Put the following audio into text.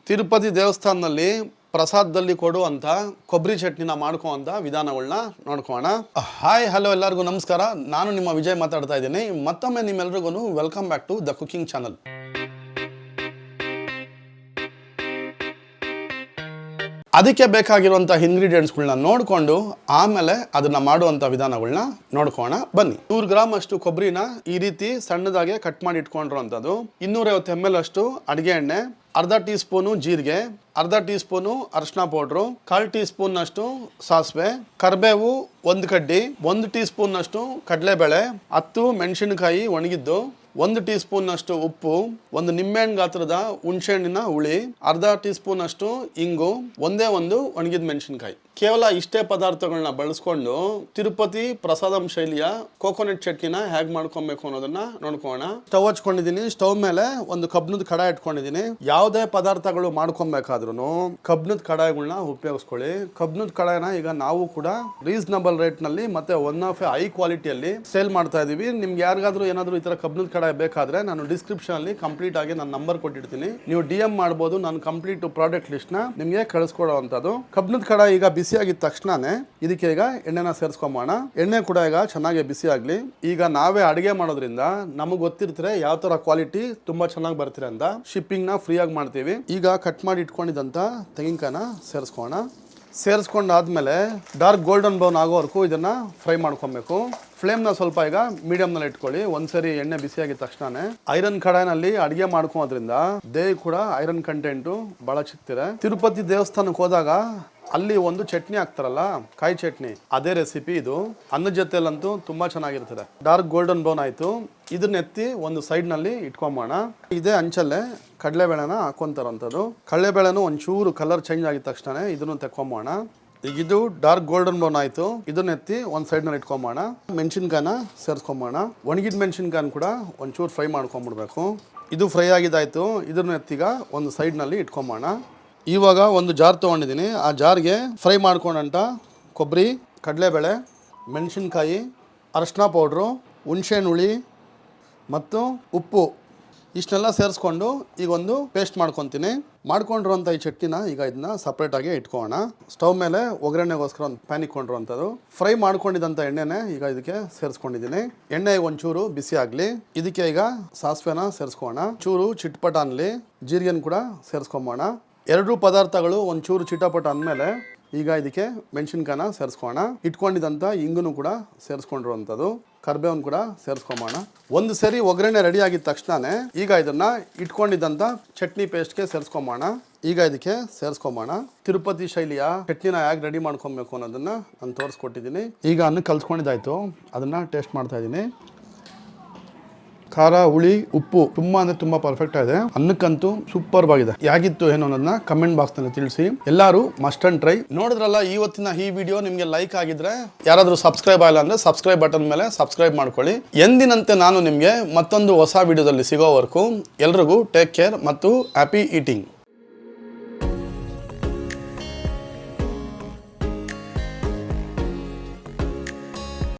ತಿರುಪತಿ ದೇವಸ್ಥಾನದಲ್ಲಿ ಪ್ರಸಾದದಲ್ಲಿ ಕೊಡುವಂಥ ಕೊಬ್ಬರಿ ಚಟ್ನಿನ ಮಾಡ್ಕೋವಂಥ ವಿಧಾನಗಳನ್ನ ನೋಡ್ಕೋಣ. ಹಾಯ್ ಹಲೋ ಎಲ್ಲರಿಗೂ ನಮಸ್ಕಾರ. ನಾನು ನಿಮ್ಮ ವಿಜಯ್ ಮಾತಾಡ್ತಾ ಇದ್ದೀನಿ. ಮತ್ತೊಮ್ಮೆ ನಿಮ್ಮೆಲ್ರಿಗೂ welcome back to the cooking channel. ಅದಕ್ಕೆ ಬೇಕಾಗಿರುವಂಥ ಇಂಗ್ರೀಡಿಯೆಂಟ್ಸ್ಗಳನ್ನ ನೋಡಿಕೊಂಡು ಆಮೇಲೆ ಅದನ್ನು ಮಾಡುವಂಥ ವಿಧಾನಗಳನ್ನ ನೋಡ್ಕೋಣ ಬನ್ನಿ. 100 ಗ್ರಾಮ್ ಅಷ್ಟು ಕೊಬ್ಬರಿನ ಈ ರೀತಿ ಸಣ್ಣದಾಗೆ ಕಟ್ ಮಾಡಿ ಇಟ್ಕೊಂಡಿರುವಂಥದ್ದು, 250 ml ಅಷ್ಟು ಅಡುಗೆ ಎಣ್ಣೆ, ಅರ್ಧ ಟೀ ಸ್ಪೂನು ಜೀರಿಗೆ, ಅರ್ಧ ಟೀ ಸ್ಪೂನು ಅರಿಶಿನ ಪೌಡ್ರು, 1/4 ಟೀ ಸ್ಪೂನ್ ಅಷ್ಟು ಸಾಸಿವೆ, ಕರಿಬೇವು 1 ಕಡ್ಡಿ, 1 ಟೀ ಸ್ಪೂನ್ ಅಷ್ಟು ಕಡಲೆಬೇಳೆ, 10 ಮೆಣಸಿನಕಾಯಿ ಒಣಗಿದ್ದು, 1 ಟೀ ಸ್ಪೂನ್ ಅಷ್ಟು ಉಪ್ಪು, 1 ನಿಂಬೆಹಣ್ಣು ಗಾತ್ರದ ಹುಣಸೆಹಣ್ಣಿನ ಹುಳಿ, ಅರ್ಧ ಟೀ ಸ್ಪೂನ್ ಅಷ್ಟು ಇಂಗು, ಒಂದೇ ಒಂದು ಒಣಗಿದ ಮೆಣಸಿನಕಾಯಿ. ಕೇವಲ ಇಷ್ಟೇ ಪದಾರ್ಥಗಳನ್ನ ಬಳಸ್ಕೊಂಡು ತಿರುಪತಿ ಪ್ರಸಾದಂ ಶೈಲಿಯ ಕೋಕೋನಟ್ ಚಟ್ನಿನ ಹೇಗೆ ಮಾಡ್ಕೊಬೇಕು ಅನ್ನೋದನ್ನ ನೋಡ್ಕೋಣ. ಸ್ಟವ್ ಹಚ್ಕೊಂಡಿದ್ದೀನಿ. ಸ್ಟವ್ ಮೇಲೆ ಒಂದು ಕಬ್ಬಿಣದ ಕಡಾಯಿ ಇಟ್ಕೊಂಡಿದ್ದೀನಿ. ಯಾವುದೇ ಪದಾರ್ಥಗಳು ಮಾಡ್ಕೊಬೇಕಾದ್ರೂ ಕಬ್ಬಿಣದ ಕಡಾಯಿಗಳನ್ನ ಉಪಯೋಗಿಸ್ಕೊಳ್ಳಿ. ಕಬ್ಬಿಣದ ಕಡಾಯಿನ ಈಗ ನಾವು ಕೂಡ ರೀಸನಬಲ್ ರೇಟ್ ನಲ್ಲಿ ಮತ್ತೆ ಒನ್ ಆಫ್ ಹೈ ಕ್ವಾಲಿಟಿಯಲ್ಲಿ ಸೇಲ್ ಮಾಡ್ತಾ ಇದೀವಿ. ನಿಮ್ಗೆ ಯಾರಿಗಾದ್ರೂ ಏನಾದ್ರು ಈ ತರ ಕಬ್ಬಿಣದ ಕಡಾಯಿ ಬೇಕಾದ್ರೆ ನಾನು ಡಿಸ್ಕ್ರಿಪ್ಷನ್ ಅಲ್ಲಿ ಕಂಪ್ಲೀಟ್ ಆಗಿ ನನ್ನ ನಂಬರ್ ಕೊಟ್ಟಿರ್ತೀನಿ. ನೀವು DM ಮಾಡಬಹುದು. ನಾನು ಕಂಪ್ಲೀಟ್ ಪ್ರಾಡಕ್ಟ್ ಲಿಸ್ಟ್ ನ ನಿಮ್ಗೆ ಕಳಿಸ್ಕೊಡುವಂತದ್ದು. ಕಬ್ಬಿಣದ ಕಡಾಯಿ ಈಗ ಬಿಸಿ ಆಗಿದ ತಕ್ಷಣನೇ ಇದಕ್ಕೆ ಈಗ ಎಣ್ಣೆನ ಸೇರಿಸ್ಕೊಂಬೋಣ. ಎಣ್ಣೆ ಕೂಡ ಈಗ ಚೆನ್ನಾಗಿ ಬಿಸಿ ಆಗ್ಲಿ. ಈಗ ನಾವೇ ಅಡಿಗೆ ಮಾಡೋದ್ರಿಂದ ನಮಗೆ ಗೊತ್ತಿರ್ತಾರೆ ಯಾವ ತರ ಕ್ವಾಲಿಟಿ ತುಂಬಾ ಚೆನ್ನಾಗಿ ಬರ್ತೀರ ಅಂತ. ಶಿಪ್ಪಿಂಗ್ ನ ಫ್ರೀ ಆಗಿ ಮಾಡ್ತೀವಿ. ಈಗ ಕಟ್ ಮಾಡಿ ಇಟ್ಕೊಂಡಿದ್ದಂತ ತೆಂಗಿನಕಾಯಿನ ಸೇರಿಸ್ಕೋಣ. ಸೇರಿಸ್ಕೊಂಡಾದ್ಮೇಲೆ ಡಾರ್ಕ್ ಗೋಲ್ಡನ್ ಬ್ರೌನ್ ಆಗೋವರೆಗೂ ಇದನ್ನ ಫ್ರೈ ಮಾಡ್ಕೊಬೇಕು. ಫ್ಲೇಮ್ನ ಸ್ವಲ್ಪ ಈಗ ಮೀಡಿಯಂನಲ್ಲಿ ಇಟ್ಕೊಳ್ಳಿ. ಒಂದ್ಸರಿ ಎಣ್ಣೆ ಬಿಸಿಯಾಗಿದ ತಕ್ಷಣ ಐರನ್ ಕಡಾಯಿನಲ್ಲಿ ಅಡಿಗೆ ಮಾಡ್ಕೋದ್ರಿಂದ ದೇಹ ಕೂಡ ಐರನ್ ಕಂಟೆಂಟು ಬಹಳ ಸಿಗ್ತಿದೆ. ತಿರುಪತಿ ದೇವಸ್ಥಾನಕ್ಕೆ ಹೋದಾಗ ಅಲ್ಲಿ ಒಂದು ಚಟ್ನಿ ಹಾಕ್ತಾರಲ್ಲ, ಕಾಯಿ ಚಟ್ನಿ, ಅದೇ ರೆಸಿಪಿ ಇದು. ಅನ್ನದ ಜೊತೆಲಂತೂ ತುಂಬಾ ಚೆನ್ನಾಗಿರ್ತದೆ. ಡಾರ್ಕ್ ಗೋಲ್ಡನ್ ಬ್ರೌನ್ ಆಯ್ತು. ಇದನ್ನ ಎತ್ತಿ ಒಂದು ಸೈಡ್ ನಲ್ಲಿ ಇಟ್ಕೊಂಬೋಣ. ಇದೇ ಹಂಚಲ್ಲೇ ಕಡಲೆಬೇಳೆನ ಹಾಕೊಂತಾರಂಥದ್ದು. ಕಡಲೆಬೇಳೆನೂ ಒಂಚೂರು ಕಲರ್ ಚೇಂಜ್ ಆಗಿದ ತಕ್ಷಣ ಇದನ್ನು ತೆಕ್ಕೊಂಬೋಣ. ಈಗ ಇದು ಡಾರ್ಕ್ ಗೋಲ್ಡನ್ ಬ್ರೌನ್ ಆಯ್ತು. ಇದನ್ನ ಎತ್ತಿ ಒಂದು ಸೈಡ್ ನಲ್ಲಿ ಇಟ್ಕೊಂಬೋಣ. ಮೆಣಸಿನ್ಕಾಯಿನ ಸೇರಿಸ್ಕೊಂಬೋಣ. ಒಣಗಿದ ಮೆಣಸಿನ್ಕಾಯಿನ ಕೂಡ ಒಂಚೂರು ಫ್ರೈ ಮಾಡ್ಕೊಂಡ್ಬಿಡ್ಬೇಕು. ಇದು ಫ್ರೈ ಆಗಿದ್ದಾಯ್ತು. ಇದನ್ನ ಎತ್ತೀಗ ಒಂದು ಸೈಡ್ ನಲ್ಲಿ ಇಟ್ಕೊಂಬೋಣ. ಇವಾಗ ಒಂದು ಜಾರ್ ತೊಗೊಂಡಿದ್ದೀನಿ. ಆ ಜಾರ್ಗೆ ಫ್ರೈ ಮಾಡ್ಕೊಂಡಂಥ ಕೊಬ್ಬರಿ, ಕಡಲೆಬೇಳೆ, ಮೆಣಸಿನ್ಕಾಯಿ, ಅರಿಶಿನ ಪೌಡ್ರು, ಹುಣಸೆಹಣ್ಣು ಹುಳಿ ಮತ್ತು ಉಪ್ಪು ಇಷ್ಟನ್ನೆಲ್ಲ ಸೇರಿಸ್ಕೊಂಡು ಈಗ ಒಂದು ಪೇಸ್ಟ್ ಮಾಡ್ಕೊತೀನಿ. ಮಾಡ್ಕೊಂಡಿರುವಂಥ ಈ ಚಟ್ನಿನ ಈಗ ಇದನ್ನ ಸಪ್ರೇಟಾಗಿ ಇಟ್ಕೊಳ್ಳೋಣ. ಸ್ಟವ್ ಮೇಲೆ ಒಗ್ಗರಣೆಗೋಸ್ಕರ ಒಂದು ಪ್ಯಾನ್ ಇಟ್ಕೊಂಡಿರುವಂಥದ್ದು. ಫ್ರೈ ಮಾಡ್ಕೊಂಡಿದ್ದಂಥ ಎಣ್ಣೆನೇ ಈಗ ಇದಕ್ಕೆ ಸೇರಿಸ್ಕೊಂಡಿದ್ದೀನಿ. ಎಣ್ಣೆ ಒಂಚೂರು ಬಿಸಿ ಆಗಲಿ. ಇದಕ್ಕೆ ಈಗ ಸಾಸಿವೆನ ಸೇರಿಸ್ಕೊಳ್ಳೋಣ. ಚೂರು ಚಿಟ್ಪಟ ಅನ್ನಲಿ. ಜೀರಿಗೆನ ಕೂಡ ಸೇರಿಸ್ಕೊಂಬೋಣ. ಎರಡೂ ಪದಾರ್ಥಗಳು ಒಂಚೂರು ಚಿಟಪಟ ಅಂದಮೇಲೆ ಈಗ ಇದಕ್ಕೆ ಮೆಣಸಿನ್ಕಾಯಿನ ಸೇರಿಸ್ಕೊಳ್ಳೋಣ. ಇಟ್ಕೊಂಡಿದ್ದಂಥ ಇಂಗುನು ಕೂಡ ಸೇರಿಸ್ಕೊಂಡಿರುವಂಥದ್ದು. ಕರ್ಬೇವನ್ ಕೂಡ ಸೇರಿಸ್ಕೊಂಬೋಣ. ಒಂದು ಸರಿ ಒಗ್ಗರಣೆ ರೆಡಿ ಆಗಿದ ತಕ್ಷಣ ಈಗ ಇದನ್ನ ಇಟ್ಕೊಂಡಿದ್ದಂಥ ಚಟ್ನಿ ಪೇಸ್ಟ್ಗೆ ಸೇರಿಸ್ಕೊಂಬೋಣ. ಈಗ ಇದಕ್ಕೆ ಸೇರಿಸ್ಕೊಂಬೋಣ. ತಿರುಪತಿ ಶೈಲಿಯ ಚಟ್ನಿನ ಹೇಗೆ ರೆಡಿ ಮಾಡ್ಕೊಬೇಕು ಅನ್ನೋದನ್ನ ನಾನು ತೋರಿಸ್ಕೊಟ್ಟಿದ್ದೀನಿ. ಈಗ ಅನ್ನ ಕಲ್ಸ್ಕೊಂಡಿದ್ದಾಯ್ತು. ಅದನ್ನ ಟೇಸ್ಟ್ ಮಾಡ್ತಾ ಇದ್ದೀನಿ. ಖಾರ, ಹುಳಿ, ಉಪ್ಪು ತುಂಬಾ ಅಂದ್ರೆ ತುಂಬಾ ಪರ್ಫೆಕ್ಟ್ ಆಗಿದೆ. ಅನ್ನಕ್ಕಂತೂ ಸೂಪರ್ ಆಗಿದೆ. ಯಾಗಿತ್ತು ಏನು ಅನ್ನೋದನ್ನ ಕಮೆಂಟ್ ಬಾಕ್ಸ್ ನಲ್ಲಿ ತಿಳಿಸಿ. ಎಲ್ಲರೂ ಮಸ್ಟ್ ಅಂಡ್ ಟ್ರೈ. ನೋಡಿದ್ರಲ್ಲ ಇವತ್ತಿನ ಈ ವಿಡಿಯೋ ನಿಮ್ಗೆ ಲೈಕ್ ಆಗಿದ್ರೆ, ಯಾರಾದ್ರೂ ಸಬ್ಸ್ಕ್ರೈಬ್ ಆಗಿಲ್ಲ ಅಂದ್ರೆ ಸಬ್ಸ್ಕ್ರೈಬ್ ಬಟನ್ ಮೇಲೆ ಸಬ್ಸ್ಕ್ರೈಬ್ ಮಾಡ್ಕೊಳ್ಳಿ. ಎಂದಿನಂತೆ ನಾನು ನಿಮ್ಗೆ ಮತ್ತೊಂದು ಹೊಸ ವಿಡಿಯೋದಲ್ಲಿ ಸಿಗೋವರೆಗೂ ಎಲ್ರಿಗೂ ಟೇಕ್ ಕೇರ್ ಮತ್ತು ಹ್ಯಾಪಿ ಈಟಿಂಗ್.